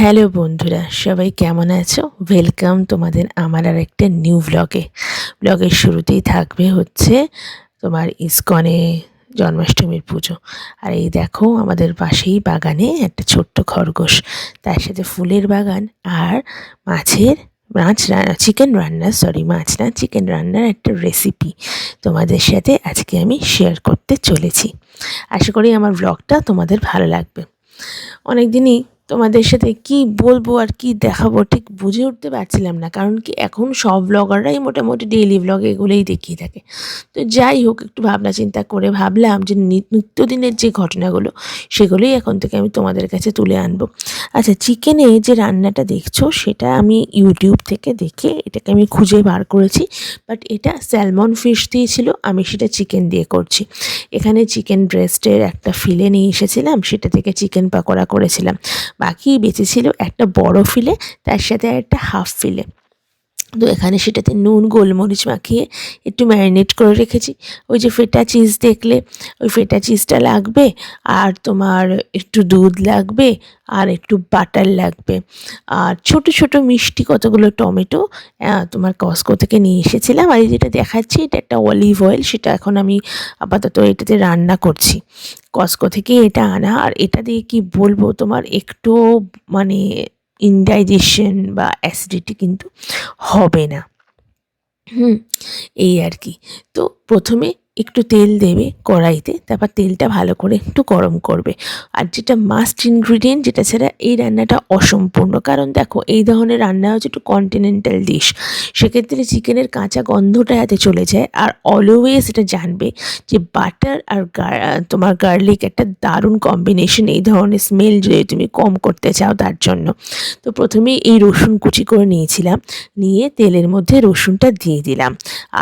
Hello বন্ধুরা, সবাই কেমন আছো? ওয়েলকাম তোমাদের আমার আর একটা নিউ ব্লগের শুরুতেই থাকবে হচ্ছে তোমার ইসকনে জন্মাষ্টমীর পুজো। আর এই দেখো আমাদের পাশেই বাগানে একটা ছোট্ট খরগোশ, তার সাথে ফুলের বাগান আর চিকেন রান্না, মাছ না চিকেন রান্নার একটা রেসিপি তোমাদের সাথে আজকে আমি শেয়ার করতে চলেছি। আশা করি আমার ব্লগটা তোমাদের ভালো লাগবে। অনেক দিনই তোমাদের সাথে কি বলবো আর কি দেখাবো ঠিক বুঝে উঠতে পারছিলাম না, কারণ কি এখন সব ব্লগাররাই মোটামুটি ডেইলি ব্লগ এগুলোই দেখিয়ে থাকে। তো যাই হোক, একটু ভাবনা চিন্তা করে ভাবলাম যে নিত্যদিনের যে ঘটনাগুলো সেগুলোই এখন থেকে আমি তোমাদের কাছে তুলে আনবো। আচ্ছা, চিকেনে যে রান্নাটা দেখছো সেটা আমি ইউটিউব থেকে দেখে এটাকে আমি খুঁজে বার করেছি, বাট এটা স্যালমন ফিশ দিয়েছিল, আমি সেটা চিকেন দিয়ে করছি। এখানে চিকেন ব্রেস্টের একটা ফিলে নিয়ে এসেছিলাম, সেটা থেকে চিকেন পাকোড়া করেছিলাম। বাকি বেঁচে ছিল একটা বড় ফিলে, তার সাথে একটা হাফ ফিলে। তো এখানে সেটাতে নুন গোলমরিচ মাখিয়ে একটু ম্যারিনেট করে রেখেছি। ওই যে ফেটা চিজ দেখলে, ওই ফেটা চিজটা লাগবে, আর তোমার একটু দুধ লাগবে, আর একটু বাটার লাগবে, আর ছোট ছোট মিষ্টি কতগুলো টমেটো তোমার কস্কো থেকে নিয়ে এসেছিলাম। আর এই যেটা দেখাচ্ছি এটা একটা অলিভ অয়েল, সেটা এখন আমি আপাতত এটাতে রান্না করছি। কস্কো থেকে এটা আনা, আর এটা দিয়ে কি বলবো তোমার একটু মানে ইনডাইজেশন বা অ্যাসিডিটি কিন্তু হবে না। হুম, এই আর কি। তো প্রথমে একটু তেল দেবে কড়াইতে, তারপর তেলটা ভালো করে একটু গরম করবে। আর যেটা মাস্ট ইনগ্রিডিয়েন্ট, যেটা ছাড়া এই রান্নাটা অসম্পূর্ণ, কারণ দেখো এই ধরনের রান্না হচ্ছে একটু কন্টিনেন্টাল ডিশ, সেক্ষেত্রে চিকেনের কাঁচা গন্ধটা এতে চলে যায়। আর অলওয়েজ এটা জানবে যে বাটার আর তোমার গার্লিক একটা দারুণ কম্বিনেশন এই ধরনের স্মেল যদি তুমি কম করতে চাও তার জন্য। তো প্রথমেই এই রসুন কুচি করে নিয়েছিলাম, নিয়ে তেলের মধ্যে রসুনটা দিয়ে দিলাম।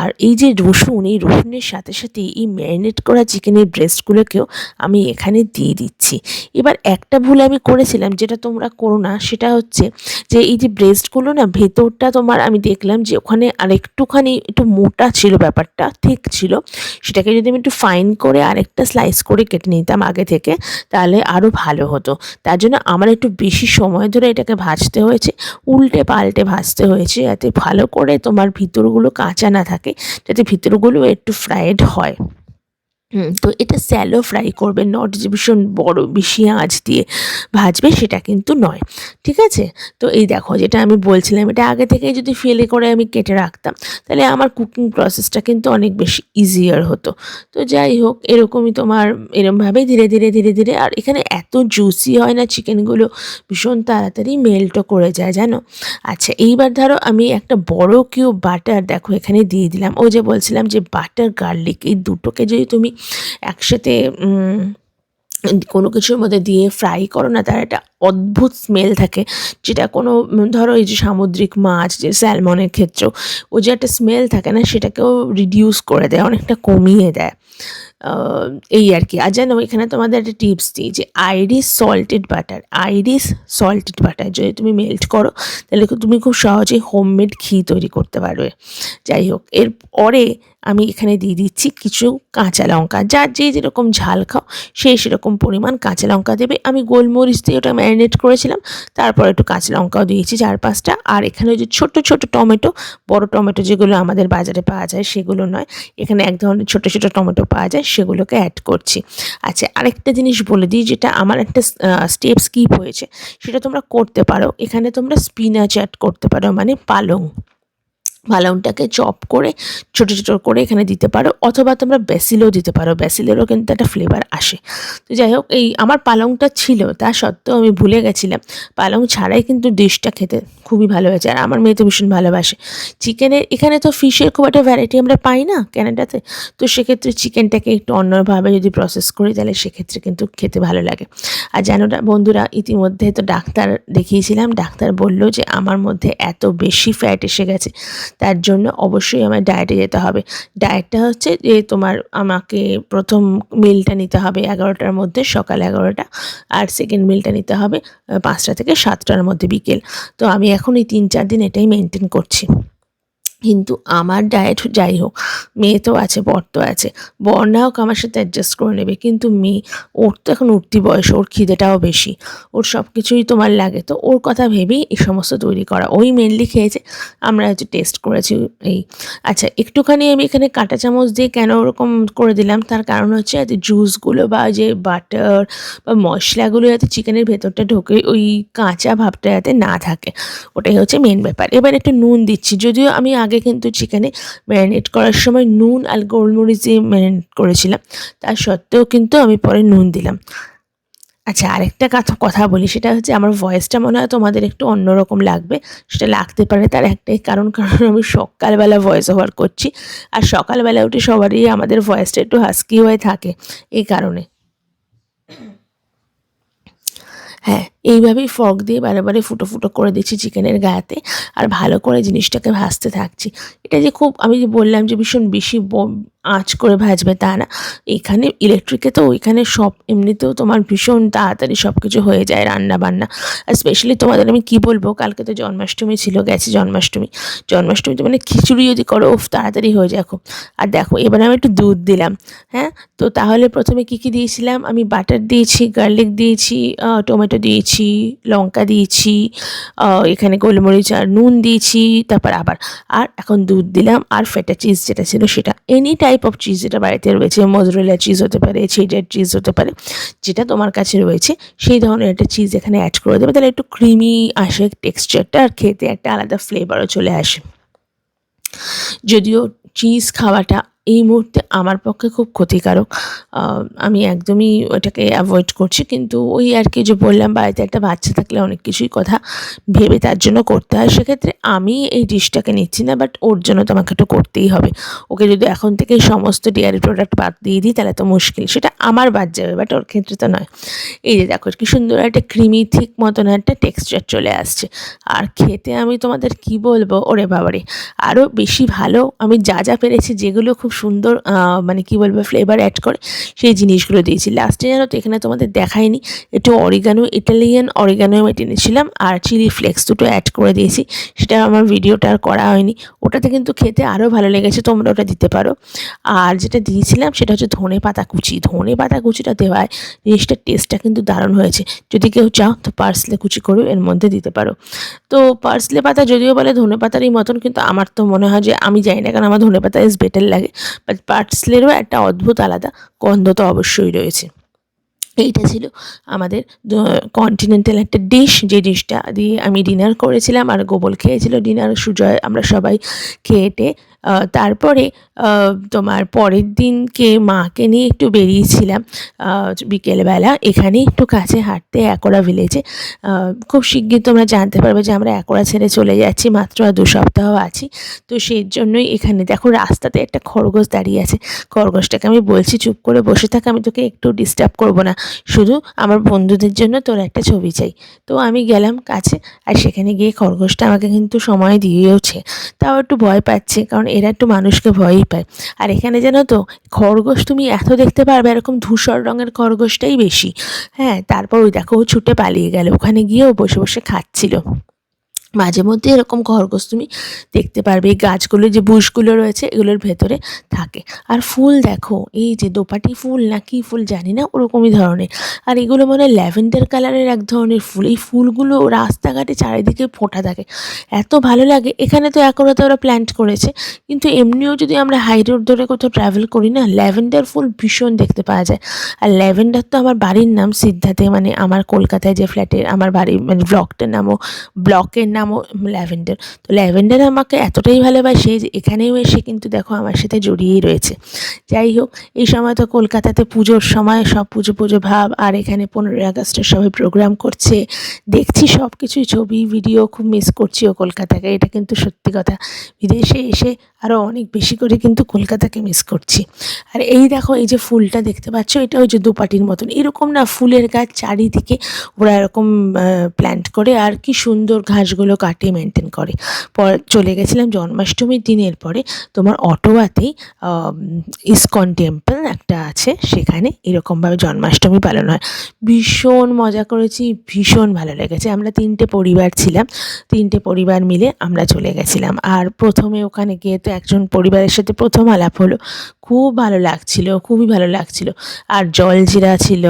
আর এই যে রসুন, এই রসুনের সাথে সাথে এই ম্যারিনেট করা চিকেনের ব্রেস্টগুলোকেও আমি এখানে দিয়ে দিচ্ছি। এবার একটা ভুল আমি করেছিলাম, যেটা তোমরা করো না, সেটা হচ্ছে যে এই যে ব্রেস্টগুলো না ভেতরটা তোমার আমি দেখলাম যে ওখানে আরেকটুখানি একটু মোটা ছিল, ব্যাপারটা ঠিক ছিল। সেটাকে যদি আমি একটু ফাইন করে আরেকটা স্লাইস করে কেটে নিতাম আগে থেকে, তাহলে আরও ভালো হতো। তার জন্য আমার একটু বেশি সময় ধরে এটাকে ভাজতে হয়েছে, উল্টে পাল্টে ভাজতে হয়েছে, যাতে ভালো করে তোমার ভিতরগুলো কাঁচা না থাকে, যাতে ভিতরগুলো একটু ফ্রাইড হয়। তো এটা স্যালো ফ্রাই করবে, নট যে ভীষণ বড় বেশি আঁচ দিয়ে ভাজবে সেটা কিন্তু নয়, ঠিক আছে? তো এই দেখো যেটা আমি বলছিলাম, এটা আগে থেকেই যদি ফেলে করে আমি কেটে রাখতাম তাহলে আমার কুকিং প্রসেসটা কিন্তু অনেক বেশি ইজিয়ার হতো। তো যাই হোক, এরকমই তোমার এরমভাবেই ধীরে ধীরে ধীরে ধীরে, আর এখানে এত জুসি হয় না চিকেনগুলো, ভীষণ তাড়াতাড়ি মেল্টও করে যায় জানো। আচ্ছা, এইবার ধরো আমি একটা বড় কিউব বাটার দেখো এখানে দিয়ে দিলাম। ওই যে বলছিলাম যে বাটার গার্লিক এই দুটোকে যদি তুমি একসাথে কোনো কিছুর মধ্যে দিয়ে ফ্রাই করো না, তার একটা অদ্ভুত স্মেল থাকে, যেটা কোনো ধরো এই যে সামুদ্রিক মাছ, যে স্যালমনের ক্ষেত্রেও ও যে একটা স্মেল থাকে না, সেটাকেও রিডিউস করে দেয়, অনেকটা কমিয়ে দেয়। এই আর কি। আর জানো, এখানে তোমাদের একটা টিপস দিই যে আইরিশ সল্টেড বাটার যদি তুমি মেল্ট করো তাহলে তুমি খুব সহজেই হোমমেড ঘি তৈরি করতে পারবে। যাই হোক, এরপরে আমি এখানে দিয়ে দিচ্ছি কিছু কাঁচা লঙ্কা, যার যে যেরকম ঝাল খাও সেই সেরকম পরিমাণ কাঁচা লঙ্কা দেবে। আমি গোলমরিচ দিয়ে ওটা ম্যারিনেট করেছিলাম, তারপর একটু কাঁচা লঙ্কাও দিয়েছি 4-5টা। আর এখানে যে ছোট ছোট টমেটো, বড় টমেটো যেগুলো আমাদের বাজারে পাওয়া যায় সেগুলো নয়, এখানে এক ধরনের ছোট ছোট টমেটো পাওয়া যায়, সেগুলোকে অ্যাড করছি। আচ্ছা, আরেকটা জিনিস বলে দিই, যেটা আমার একটা স্টেপ স্কিপ হয়েছে, সেটা তোমরা করতে পারো। এখানে তোমরা স্পিনাচ অ্যাড করতে পারো, মানে পালংটাকে চপ করে ছোটো ছোটো করে এখানে দিতে পারো, অথবা তোমরা বেসিলও দিতে পারো, বেসিলেরও কিন্তু একটা ফ্লেভার আসে। তো যাই হোক, এই আমার পালংটা ছিল, তা সত্ত্বেও আমি ভুলে গেছিলাম, পালং ছাড়াই কিন্তু ডিশটা খেতে খুবই ভালো হয়েছে। আর আমার মেয়ে তো ভীষণ ভালোবাসে চিকেনের। এখানে তো ফিশের খুব একটা ভ্যারাইটি আমরা পাই না ক্যানাডাতে, তো সেক্ষেত্রে চিকেনটাকে একটু অন্যভাবে যদি প্রসেস করি তাহলে সেক্ষেত্রে কিন্তু খেতে ভালো লাগে। আর জানো না বন্ধুরা, ইতিমধ্যে তো ডাক্তার দেখিয়েছিলাম, ডাক্তার বলল যে আমার মধ্যে এত বেশি ফ্যাট এসে গেছে, তার জন্য অবশ্যই আমার ডায়েটে যেতে হবে। ডায়েটটা হচ্ছে যে তোমার আমাকে প্রথম মিলটা নিতে হবে 11টার মধ্যে, সকাল 11টা, আর সেকেন্ড মিলটা নিতে হবে 5টা থেকে 7টার মধ্যে বিকেল। তো আমি এখন এই 3-4 দিন এটাই মেনটেন করছি। কিন্তু আমার ডায়েট যাই হোক, মেয়ে তো আছে, বর তো আছে, বর না হোক আমার সাথে অ্যাডজাস্ট করে নেবে, কিন্তু মেয়ে, ওর তো এখন উঠতি বয়স, ওর খিদেটাও বেশি, ওর সব কিছুই তোমার লাগে, তো ওর কথা ভেবেই এই সমস্ত তৈরি করা। ওই মেনলি খেয়েছে, আমরা হচ্ছে টেস্ট করেছি এই। আচ্ছা, একটুখানি আমি এখানে কাঁটা চামচ দিয়ে কেন ওরকম করে দিলাম, তার কারণ হচ্ছে যাতে জুসগুলো বা যে বাটার বা মশলাগুলো যাতে চিকেনের ভেতরটা ঢোকে, ওই কাঁচা ভাবটা যাতে না থাকে, ওটাই হচ্ছে মেন ব্যাপার। এবার একটু নুন দিচ্ছি, যদিও আমি আগে কিন্তু চিকেনে ম্যারিনেট করার সময় নুন আর গোলমরিচ দিয়ে ম্যারিনেট করেছিলাম, তা সত্ত্বেও কিন্তু আমি পরে নুন দিলাম। আচ্ছা, আরেকটা কথা বলি, সেটা হচ্ছে আমার ভয়েসটা মনে হয় তোমাদের একটু অন্যরকম লাগবে, সেটা লাগতে পারে তার একটাই কারণ, আমি সকালবেলা ভয়েস ওভার করছি, আর সকালবেলা উঠে সবারই আমাদের ভয়েসটা একটু হাস্কি হয়ে থাকে, এই কারণে। হ্যাঁ, এইভাবেই ফর্ক দিয়ে বারে বারে ফুটো ফুটো করে দিচ্ছি চিকেনের গায়েতে, আর ভালো করে জিনিসটাকে ভাজতে থাকছি। এটা যে খুব, আমি যে বললাম যে ভীষণ বেশি আঁচ করে ভাজবে তা না, এখানে ইলেকট্রিকে তো ওইখানে সব এমনিতেও তোমার ভীষণ তাড়াতাড়ি সব কিছু হয়ে যায় রান্না বান্না। আর স্পেশালি তোমাদের আমি কি বলবো, কালকে তো জন্মাষ্টমী ছিল, গেছে জন্মাষ্টমীতে মানে খিচুড়ি যদি করো, উফ, তাড়াতাড়ি হয়ে যায় খুব। আর দেখো, এবার আমি একটু দুধ দিলাম। হ্যাঁ, তো তাহলে প্রথমে কি কি দিয়েছিলাম আমি, বাটার দিয়েছি, গার্লিক দিয়েছি, টমেটো দিয়েছি, লঙ্কা দিয়েছি, এখানে গোলমরিচ আর নুন দিয়েছি, তারপর আবার, আর এখন দুধ দিলাম, আর ফেটা চিজ যেটা ছিল সেটা, এনি টাইপ অফ চিজ যেটা বাড়িতে রয়েছে, মোজরেলা চিজ হতে পারে, চেডার চিজ হতে পারে, যেটা তোমার কাছে রয়েছে সেই ধরনের একটা চিজ এখানে অ্যাড করে দেবে, তাহলে একটু ক্রিমি আসে টেক্সচারটা, আর খেতে একটা আলাদা ফ্লেভারও চলে আসে। যদিও চিজ খাওয়াটা এই মুহূর্তে আমার পক্ষে খুব ক্ষতিকারক, আমি একদমই ওটাকে অ্যাভয়েড করছি, কিন্তু ওই আর কি, যে বললাম বাড়িতে একটা বাচ্চা থাকলে অনেক কিছুই কথা ভেবে তার জন্য করতে হয়, সেক্ষেত্রে আমি এই ডিশটাকে নিচ্ছি না, বাট ওর জন্য তো আমাকে একটু করতেই হবে। ওকে যদি এখন থেকে সমস্ত ডেয়ারি প্রোডাক্ট বাদ দিয়ে দিই তাহলে তো মুশকিল, সেটা আমার বাদ যাবে, বাট ওর ক্ষেত্রে তো নয়। এই যে দেখো, কি সুন্দর একটা ক্রিমি থিক মতন একটা টেক্সচার চলে আসছে, আর খেতে আমি তোমাদের কি বলবো, ওরে বাবারে, আরও বেশি ভালো। আমি যা যা পেরেছি, যেগুলো খুব সুন্দর মানে কি বলবো ফ্লেভার অ্যাড করে, সেই জিনিসগুলো দিয়েছি। লাস্টে জানো তো, এখানে তোমাদের দেখাইনি, একটু অরিগানো, ইটালিয়ান অরিগানো আমি টেনেছিলাম, আর চিলি ফ্লেক্স দুটো অ্যাড করে দিয়েছি, সেটা আমার ভিডিওটা আর করা হয়নি, ওটাতে কিন্তু খেতে আরও ভালো লেগেছে, তোমরা ওটা দিতে পারো। আর যেটা দিয়েছিলাম সেটা হচ্ছে ধনে পাতা কুচিটা দেওয়ায় জিনিসটার টেস্টটা কিন্তু দারুণ হয়েছে। যদি কেউ চাও তো পার্সলে কুচি করেও এর মধ্যে দিতে পারো। তো পার্সলে পাতা যদিও বলে ধনে পাতারই মতন, কিন্তু আমার তো মনে হয় যে, আমি জানি না, কারণ আমার ধনে পাতা ইজ বেটার লাগে, বাট পার্সলেরও একটা অদ্ভুত আলাদা গন্ধ তো অবশ্যই রয়েছে। এইটা ছিল আমাদের কন্টিনেন্টাল একটা ডিশ, যে ডিশটা দিয়ে আমি ডিনার করেছিলাম, আর গোবল খেয়েছিল ডিনার, সুজয়, আমরা সবাই খেয়েটে তারপরে তোমার পরের দিনকে মাকে নিয়ে একটু বেরিয়েছিলাম বিকেলবেলা, এখানে একটু কাছে হাঁটতে, একোড়া ভিলেজে। খুব শিগগির তোমরা জানতে পারবে যে আমরা একোড়া ছেড়ে চলে যাচ্ছি, মাত্র আর 2 সপ্তাহ আছি। তো সেই জন্যই এখানে দেখো, রাস্তাতে একটা খরগোশ দাঁড়িয়ে আছে, খরগোশটাকে আমি বলছি চুপ করে বসে থাক, আমি তোকে একটু ডিস্টার্ব করবো না, শুধু আমার বন্ধুদের জন্য তোর একটা ছবি চাই। তো আমি গেলাম কাছে, আর সেখানে গিয়ে খরগোশটা আমাকে কিন্তু সময় দিয়েওছে, তাও একটু ভয় পাচ্ছে, কারণ এরা একটু মানুষকে ভয়ই পায়। আর এখানে জানো তো, খরগোশ তুমি এত দেখতে পারবে, এরকম ধূসর রঙের খরগোশটাই বেশি। হ্যাঁ, তারপর ওই দেখো, ও ছুটে পালিয়ে গেল, ওখানে গিয়েও বসে বসে খাচ্ছিল। মাঝে মধ্যে এরকম খরগোশ তুমি দেখতে পারবে, এই গাছগুলো যে বুশগুলো রয়েছে এগুলোর ভেতরে থাকে। আর ফুল দেখো, এই যে দোপাটি ফুল না কি ফুল জানি না, ওরকমই ধরনের, আর এগুলো মনে হয় ল্যাভেন্ডার কালারের এক ধরনের ফুল। এই ফুলগুলো রাস্তাঘাটে চারিদিকে ফোটা থাকে, এত ভালো লাগে। এখানে তো একরাতে ওরা প্ল্যান্ট করেছে, কিন্তু এমনিও যদি আমরা হাই রোড ধরে কোথাও ট্রাভেল করি না, ল্যাভেন্ডার ফুল ভীষণ দেখতে পাওয়া যায়। আর ল্যাভেন্ডার তো আমার বাড়ির নাম সিদ্ধাতে, মানে আমার কলকাতায় যে ফ্ল্যাটের আমার বাড়ি, মানে ব্লকের নামও ল্যাভেন্ডার। তো ল্যাভেন্ডার আমাকে এতটাই ভালোবাসে যে এখানেও এসে কিন্তু দেখো আমার সাথে জড়িয়েই রয়েছে। যাই হোক, এই সময় তো কলকাতাতে পুজোর সময় সব পুজো পুজো ভাব, আর এখানে 15ই আগস্টের সবাই প্রোগ্রাম করছে, দেখছি সব কিছুই, ছবি ভিডিও, খুব মিস করছি ও কলকাতাকে, এটা কিন্তু সত্যি কথা। বিদেশে এসে আরও অনেক বেশি করে কিন্তু কলকাতাকে মিস করছি। আর এই দেখো, এই যে ফুলটা দেখতে পাচ্ছ, এটা ওই যে দোপাটির মতন, এরকম না ফুলের গাছ চারিদিকে ওরা এরকম প্ল্যান্ট করে, আর কি সুন্দর ঘাসগুলো নিয়মগুলো কাটিয়ে মেনটেন করে। চলে গেছিলাম জন্মাষ্টমীর দিনের পরে তোমার অটোয়াতেই ইসকন টেম্পল একটা আছে, সেখানে এরকমভাবে জন্মাষ্টমী পালন হয়। ভীষণ মজা করেছি, ভীষণ ভালো লেগেছে। আমরা 3টে পরিবার ছিলাম, 3টে পরিবার মিলে আমরা চলে গেছিলাম। আর প্রথমে ওখানে গিয়ে তো একজন পরিবারের সাথে প্রথম আলাপ হলো, খুব ভালো লাগছিল, খুবই ভালো লাগছিল। আর জলজিরা ছিল,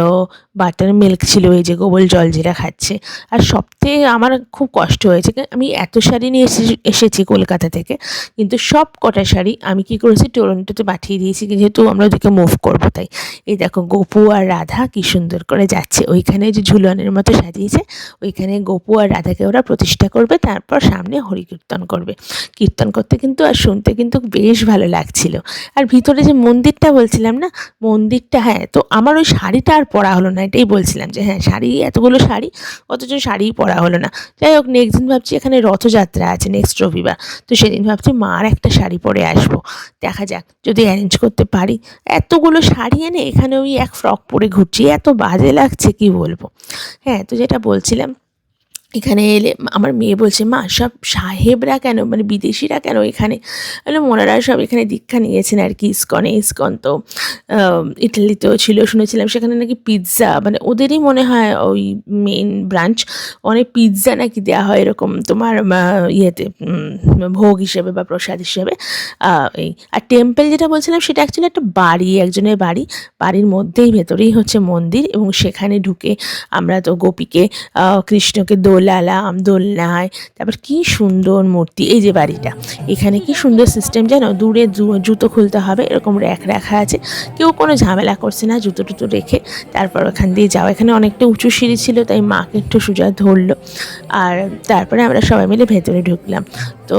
বাটার মিল্ক ছিল, এই যে গোবল জলজিরা খাচ্ছে। আর সবথেকে আমার খুব কষ্ট হয়েছে, আমি এত শাড়ি নিয়ে এসেছি কলকাতা থেকে, কিন্তু সব কটা শাড়ি আমি কী করেছি টরন্টোতে পাঠিয়ে দিয়েছি, যেহেতু আমরা ওদিকে মুভ করবো তাই। এই দেখো গপু আর রাধা কী সুন্দর করে যাচ্ছে, ওইখানে যে ঝুলনের মতো সাজিয়েছে, ওইখানে গপু আর রাধাকে ওরা প্রতিষ্ঠা করবে, তারপর সামনে হরিকীর্তন করবে। কীর্তন করতে কিন্তু আর শুনতে কিন্তু বেশ ভালো লাগছিল। আর ভিতরে যে মন্দিরটা বলছিলাম না, মন্দিরটা, হ্যাঁ, তো আমার ওই শাড়িটা আর পরা হলো না, এটাই বলছিলাম যে হ্যাঁ শাড়ি, এতগুলো শাড়ি, অথচ শাড়িই পরা হলো না। যাই হোক, নেক্সট দিন ভাবছি এখানে রথযাত্রা আছে নেক্সট রবিবার, তো সেদিন ভাবছি মার একটা শাড়ি পরে আসবো, দেখা যাক যদি অ্যারেঞ্জ করতে পারি। এতগুলো শাড়ি এনে এখানে ওই এক ফ্রক পরে ঘুরছি, এত বাজে লাগছে কি বলবো। হ্যাঁ, তো যেটা বলছিলাম, এখানে এলে আমার মেয়ে বলছে, মা সব সাহেবরা কেন, মানে বিদেশিরা কেন এখানে? বললাম ওনারা সব এখানে দীক্ষা নিয়েছেন আর কি ইসকনে। ইসকন তো ইটালিতেও ছিল, শুনেছিলাম সেখানে নাকি পিৎজা, মানে ওদেরই মনে হয় ওই মেন ব্রাঞ্চ, অনেক পিৎজা নাকি দেওয়া হয় এরকম তোমার ইয়েতে ভোগ হিসেবে বা প্রসাদ হিসেবে। এই আর টেম্পল যেটা বলছিলাম সেটা অ্যাকচুয়ালি একটা বাড়ি, একজনের বাড়ি, বাড়ির মধ্যেই ভেতরেই হচ্ছে মন্দির, এবং সেখানে ঢুকে আমরা তো গোপীকে কৃষ্ণকে দোলালাম, দোলনায়। তারপর কি সুন্দর মূর্তি, এই যে বাড়িটা, এখানে কি সুন্দর সিস্টেম যেন, দূরে জুতো খুলতে হবে, এরকম র্যাক রাখা আছে, কেউ কোনো ঝামেলা করছে না, জুতো টুতো রেখে তারপর ওখান দিয়ে যাওয়া। এখানে অনেকটা উঁচু সিঁড়ি ছিল, তাই মাকে একটু সোজা ধরলো, আর তারপরে আমরা সবাই মিলে ভেতরে ঢুকলাম। তো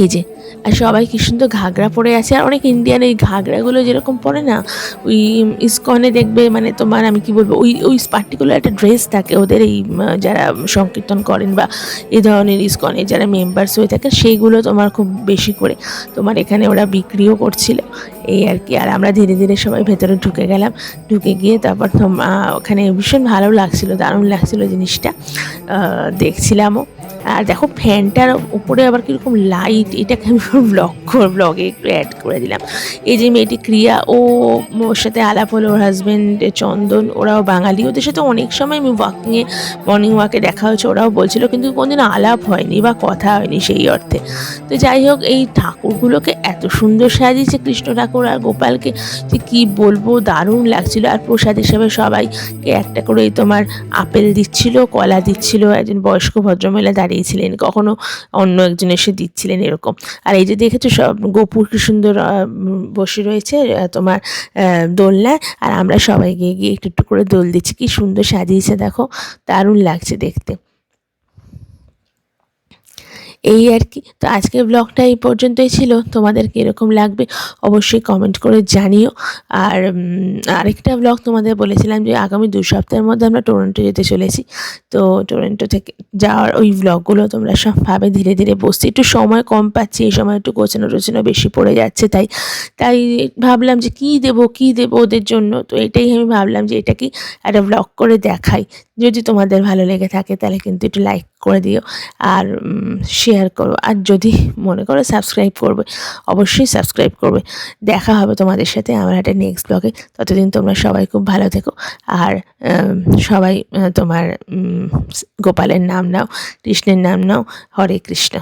এই যে, আর সবাই কী সুন্দর ঘাগরা পরে আছে, আর অনেক ইন্ডিয়ান এই ঘাগরাগুলো যেরকম পরে না, ওই ইসকনে দেখবে, মানে তোমার আমি কি বলবো, ওই ওই পার্টিকুলার একটা ড্রেস থাকে ওদের, এই যারা সংকীর্তন করেন বা এই ধরনের ইসকনে যারা মেম্বার্স হয়ে থাকে, সেইগুলো তোমার খুব বেশি করে তোমার এখানে ওরা বিক্রিও করছিল, এই আর কি। আর আমরা ধীরে ধীরে সবাই ভেতরে ঢুকে গেলাম, ঢুকে গিয়ে তারপর ওখানে ভীষণ ভালো লাগছিলো, দারুণ লাগছিলো জিনিসটা, দেখছিলামও। আর দেখো ফ্যানটার উপরে আবার কীরকম লাইট, এটাকে আমি ব্লগে একটু অ্যাড করে দিলাম। এই যে মেয়েটি ক্রিয়া, ওর সাথে আলাপ হলো, ওর হাজব্যান্ড চন্দন, ওরাও বাঙালি, ওদের সাথে অনেক সময় আমি মর্নিং ওয়াকে দেখা হয়েছে, ওরাও বলছিল, কিন্তু কোনোদিন আলাপ হয়নি বা কথা হয়নি সেই অর্থে। তো যাই হোক, এই ঠাকুরগুলোকে এত সুন্দর সাজিয়েছে কৃষ্ণ ঠাকুর আর গোপালকে, যে কী বলবো, দারুণ লাগছিল। আর প্রসাদ হিসেবে সবাইকে একটা করে তোমার আপেল দিচ্ছিল, কলা দিচ্ছিল, একজন বয়স্ক ভদ্রমহিলা দাঁড়িয়েছিলেন, কখনো অন্য একজন এসে দিচ্ছিলেন এরকম। আর এই যে দেখেছো সব গোপুর কি সুন্দর বসে রয়েছে তোমার দোলনায়, আর আমরা সবাই গিয়ে গিয়ে একটু একটু করে দোল দিচ্ছি, কি সুন্দর সাজিয়েছে দেখো, দারুণ লাগছে দেখতে। এই আর কি। তো আজকের ব্লগটা এই পর্যন্তই ছিল, তোমাদের কীরকম লাগবে অবশ্যই কমেন্ট করে জানিও। আর আরেকটা ব্লগ তোমাদের বলেছিলাম যে আগামী 2 সপ্তাহের মধ্যে আমরা টরন্টো যেতে চলেছি, তো টরন্টো থেকে যাওয়ার ওই ব্লগগুলো তোমরা সব ভাবে ধীরে ধীরে বসছি, একটু সময় কম পাচ্ছি, এই সময় একটু গোছানো টোছানো বেশি পড়ে যাচ্ছে, তাই ভাবলাম যে কী দেবো ওদের জন্য। তো এটাই আমি ভাবলাম যে এটা কি একটা ব্লগ করে দেখাই, যদি তোমাদের ভালো লেগে থাকে তাহলে কিন্তু একটু লাইক করে দিও আর শেয়ার করো, আর যদি মনে করো সাবস্ক্রাইব করবে অবশ্যই সাবস্ক্রাইব করবে। দেখা হবে তোমাদের সাথে আমার একটা নেক্সট ব্লগে, ততদিন তোমরা সবাই খুব ভালো থেকো, আর সবাই তোমার গোপালের নাম নাও, কৃষ্ণের নাম নাও, হরে কৃষ্ণ।